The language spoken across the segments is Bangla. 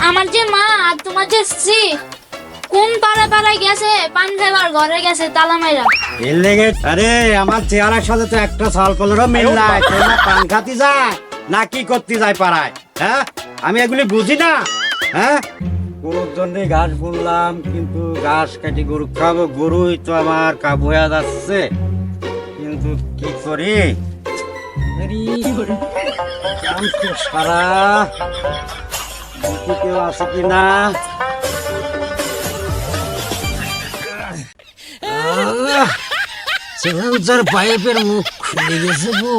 আমার যে মা আর তোমার যে স্ত্রী কোন পাড়ায় গেছে, পান খাইবার ঘরে গেছে তালা মাইরা। এর লেগে আরে আমার চেহারার সাথে তো একটা সাল পনেরো মিল নাই। তোমরা পান খাতি যায় না কি করতে যায় পাড়ায়? হ্যাঁ, আমি এগুলি বুঝি না। হ্যাঁ, গরুর জন্য ঘাস বুনলাম, কিন্তু ঘাস কাটি গরু খাবো, গরুই তো আমার কাবু হয়ে যাচ্ছে। কিন্তু কি করি, সারা কেউ আছে কিনা? সিলিন্ডার পাইপের মুখ খুলে গেছে গো।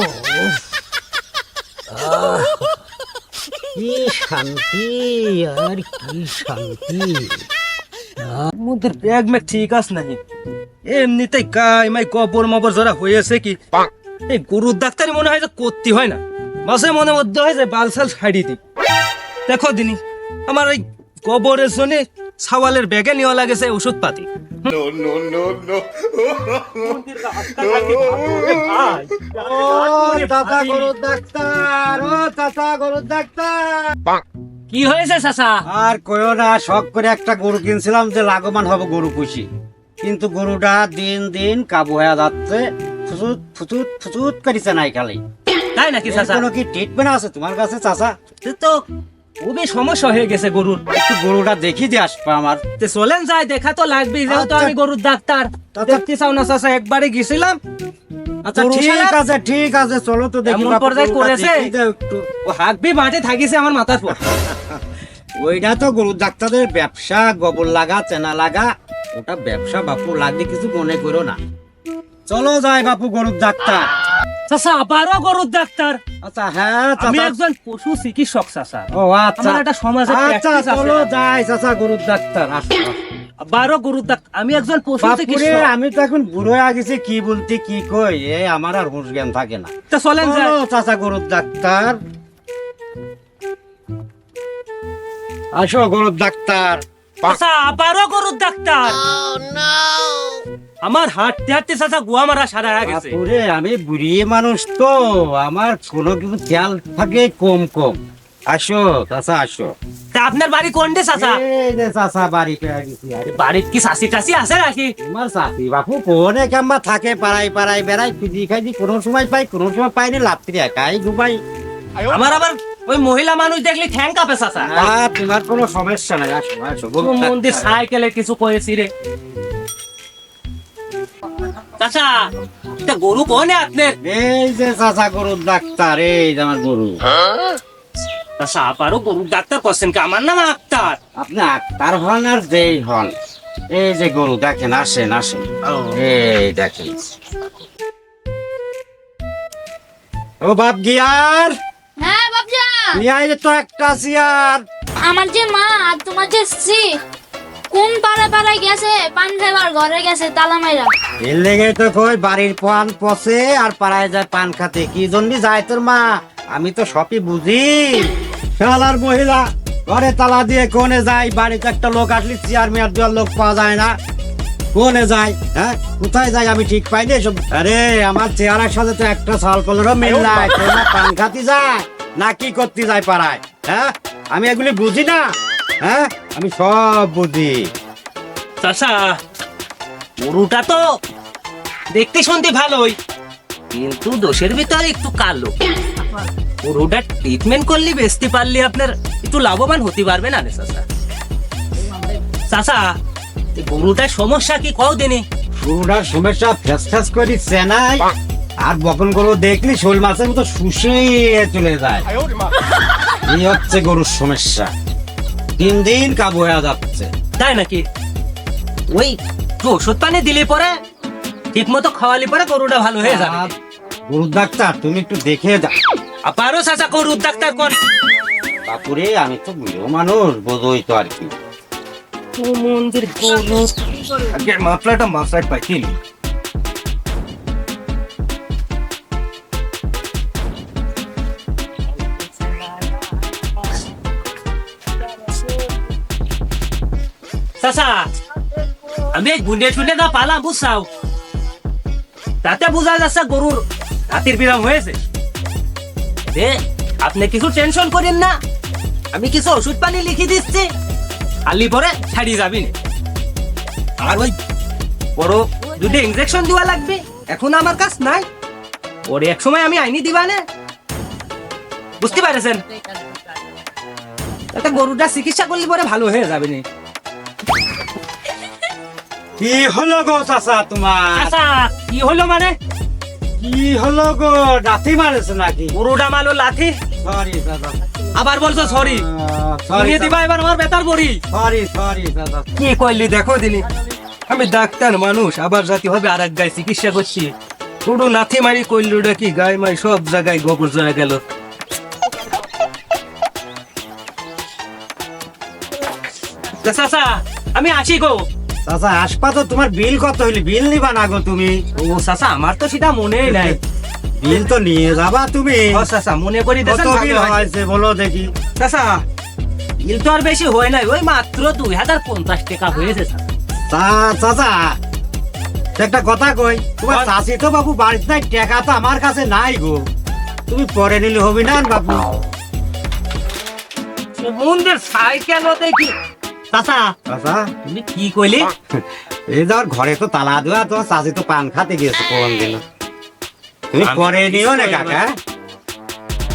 কি শান্তি আর কি শান্তি। মুদের ব্যাগ মে ঠিক আছে নাকি? এমনিতেই কাইমাই কবর মবর যারা হয়েছে কি এই গরুর ডাক্তারি মনে হয় যে করতে হয় না, মাসে মনে মধ্যে হয় যে বালসাল ছাড়ি দিই। দেখো দিনি আমার ওই কবরের জন্য ছাওয়ালের ব্যাগে নেওয়া লাগেছে ওষুধ পাতি। কি হয়েছে চাচা? আর কইও না, শখ করে একটা গরু কিনছিলাম যে লাগমান হবে গরু পুষি, কিন্তু গরুটা দিন দিন কাবু হয়ে যাচ্ছে, ফুচুত ফুচুত ফুচুত করিছে নাই খালি। তাই নাকি চাচা? কোনো কি ট্রিটমেন্ট আছে তোমার কাছে চাচা? তো খুবই সমস্যা হয়ে গেছে গরুর। একটু গরুটা দেখি দিয়ে আসবা আমার। তে চলেন যাই, দেখা তো লাগবেই, যেহেতু আমি গরুর ডাক্তার। দেখতে চাও না চাচা? একবারে গেছিলাম। আচ্ছা ঠিক আছে চলো তো দেখি। এমন পর্যায়ে করেছে একটু ও হাগবি মাঠে থাকিছে আমার মাথার পর। ওইটা তো গরুর ডাক্তারের ব্যবসা, গোবর লাগা চেনা লাগা, ওটা ব্যবসা বাপু, লাগলে কিছু মনে করো না। চলো যাই বাপু গরুর ডাক্তার। চাচা আবারও গরুর ডাক্তার? আচ্ছা হ্যাঁ আমি চাচা। একজন পশু চিকিৎসক চাচা। ও আচ্ছা, আমার একটা সমাজে আচ্ছা চলো যাই চাচা গরুর ডাক্তার। আসো আবারও গরুর ডাক্তার? আমি একজন পশু বাপুরে, চিকিৎসক। আমি তো এখন বুড়ো হয়ে গেছি, কি বলতে কি কই, এই আমার আর হুঁশ জ্ঞান থাকে না। তা চলেন যাই। চলো চাচা গরুর ডাক্তার। আসো গরুর ডাক্তার। চাচা আবারও গরুর ডাক্তার? আমার হাঁটতে হাঁটতে চাচা গুয়া মারা সারা হয়ে গেছে। বাপুরে, আমি বুড়ি মানুষ তো, আমার কোনো কিছু খেয়াল থাকে কম কম। আসো চাচা আসো। তা আপনার বাড়ি কোনটে চাচা? এই যে চাচা বাড়ি পেয়ে গেছি। আরে বাড়ির কি চাষি টাসি আছে নাকি? তোমার চাচি বাপু কোনে কাম্বা থাকে, পাড়ায় পাড়ায় বেড়াই, খুঁজি খাইজি, কোনো সময় পাই কোনো সময় পাইনি, লাত্রি একাই ঘুমাই। আমার আবার ওই মহিলা মানুষ দেখলে ঠ্যাং কাঁপে চাচা। তোমার কোনো সমস্যা নাই, আসো আসো ও মন্দির সাইকেলে কিছু করেছি রে চাচা। তা গরু কোনে আপনার? এই যে চাচা গরুর ডাক্তার, এই যে আমার গরু। চাচা আবারও গরুর ডাক্তার করছেন কি? আমার নাম আক্তার। আপনি আক্তার হন আর যেই হন, এই যে গরু দেখেন, আসেন আসেন, এই দেখেন। ও বাপ গিয়ার, হ্যাঁ বাপজান, নিয়ে আয় তো একটা চেয়ার। আমার যে মা আর তোমার যে স্ত্রী কোন পাড়ায় গেছে, পান খাইবার ঘরে গেছে তালা মাইরা। এর লেগে তো কই বাড়ির পান পচে আর পাড়ায় যায় পান খাতে, কি জন্য যায় তোর মা? আমি তো সবই বুঝি। শালার মহিলা ঘরে তালা দিয়ে কোনে যায়, বাড়িতে একটা লোক আসলে চেয়ার মেয়ার দেওয়ার লোক পাওয়া যায় না, কোনে যায়? হ্যাঁ, কোথায় যায় আমি ঠিক পাইনি সব। আরে আমার চেহারার সাথে তো একটা সাল পনেরো মিল নাই। তোমরা পান খাতি যায় না কি করতে যায় পাড়ায়? হ্যাঁ, আমি এগুলি বুঝি না। হ্যাঁ, আমি সব বুঝি। চাচা গরুটা তো দেখতে শুনতে ভালোই, কিন্তু দোষের ভিতরে একটু কালো। গরুটা ট্রিটমেন্ট করলে বেচতে পারলে আপনার একটু লাভবান হতে পারবে না রে চাচা। চাচা এই গরুটার সমস্যা কি কও দিনে? গরুটার সমস্যা ফ্যাস ফ্যাস করি চেনাই, আর বকন গরু দেখলি শোল মাছের মতো শুষে চলে যায়। এই হচ্ছে গরুর সমস্যা, দিন দিন কাবু হয়ে যাচ্ছে। তাই নাকি? ওই ওষুধ পানি দিলে পরে ঠিক মতো খাওয়ালে পরে গরুটা ভালো হয়ে যাবে। আর গরুর ডাক্তার তুমি একটু দেখে যা। আবারও চাচা গরুর ডাক্তার কোন? বাপুরে, আমি তো বুড়ো মানুষ, বোঝোই তো আর কি। মন্দির গরু আগে মাফলাটা মাফলাট পাই কি? চাচা আমি এই গুন্ডে টুন্ডে না পালাম বুঝছাও, তাতে বোঝা যাচ্ছে গরুর হাতির বিরাম হয়েছে। আপনি কিছু টেনশন করেন না, আমি কিছু ওষুধ পানি লিখে দিচ্ছি, খালি পরে ছাড়িয়ে যাবি না। আর ওই বড় দুটো ইনজেকশন দেওয়া লাগবে, এখন আমার কাছ নাই, ওরে এক সময় আমি আইনি দিবা না, বুঝতে পারছেন? একটা গরুটা চিকিৎসা করলে পরে ভালো হয়ে যাবে না। কি হলো গো চাচা তোমার? আচ্ছা কি হলো মানে? কি হলো গো, লাথি মারেছে নাকি? গরুটা মারলো লাথি, সরি চাচা, আবার বলছো সরি? সরি নিয়ে দিবা এবার আমার বেতার বড়ি। সরি সরি চাচা। কি কইলি দেখো দিনি, আমি ডাক্তার মানুষ, আবার জাতি হবে আর এক গায়ে চিকিৎসা করছি, পুরো লাথি মারি কইলুটা কি গায়ে মাই সব জায়গায় গোবর জয়া গেল। চাচা আমি আসি গো। চাচা আসপা তো, তোমার বিল কত হইলি? বিল নিবা না গো তুমি? ও চাচা আমার তো সেটা মনেই নাই। বিল তো নিয়ে যাবা তুমি। ও চাচা মনে করি কত দেন বিল হয়েছে বলো দেখি। চাচা বিল তো আর বেশি হয় নাই, ওই মাত্র 2050 টাকা হয়েছে চাচা। তা চাচা একটা কথা কই, তোমার বল। চাষি তো বাবু বাড়িতে নাই, টাকা তো আমার কাছে নাই গো, তুমি পরে নিলে হবি না বাবু? মন্দির সাইকেল দেখি। চাচা চাচা তুমি কি কইলি? এই ধর ঘরে তো তালা দেওয়া, তোমার চাষি তো পান খাতে গিয়েছে কোন দিন, তুমি আমি পরে নিও না কিছু কাকা।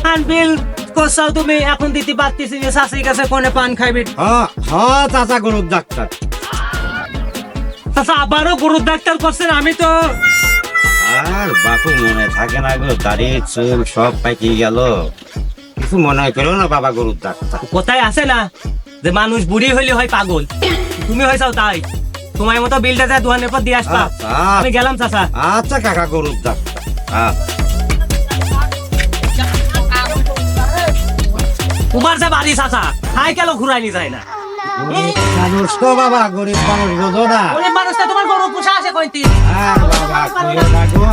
আর বিল কোসাও তুমি এখন দিতে পারতেছি যে শাশুড়ির কাছে কোনে পান খাইবে। হ্যাঁ চাচা গরুর ডাক্তার। চাচা আবারও গরুর ডাক্তার করছেন? আমি তো আর বাপু মনে থাকে না গো, দাড়ি চুল সব পাইকে গেল, কিছু মনে করো না বাবা গরুর ডাক্তার। কোথায় আছে না যে মানুষ বুড়ি হইলে হয় পাগল, তুমি হয়েছাও তাই। সময় মতো বিলটা যা দোকানের পর দিয়ে আসবা। আচ্ছা, আমি গেলাম চাচা। আচ্ছা কাকা গরুর ডাক্তার। তোমার যে বাড়ি চাচা সাইকেল ঘুরাইনি যায় না। গরিব মানুষ তো বাবা, গরিব মানুষ বোঝো না। ওই মানুষটা তোমার গরু পোষা আছে কইতি। আর বাবা কইও না গো।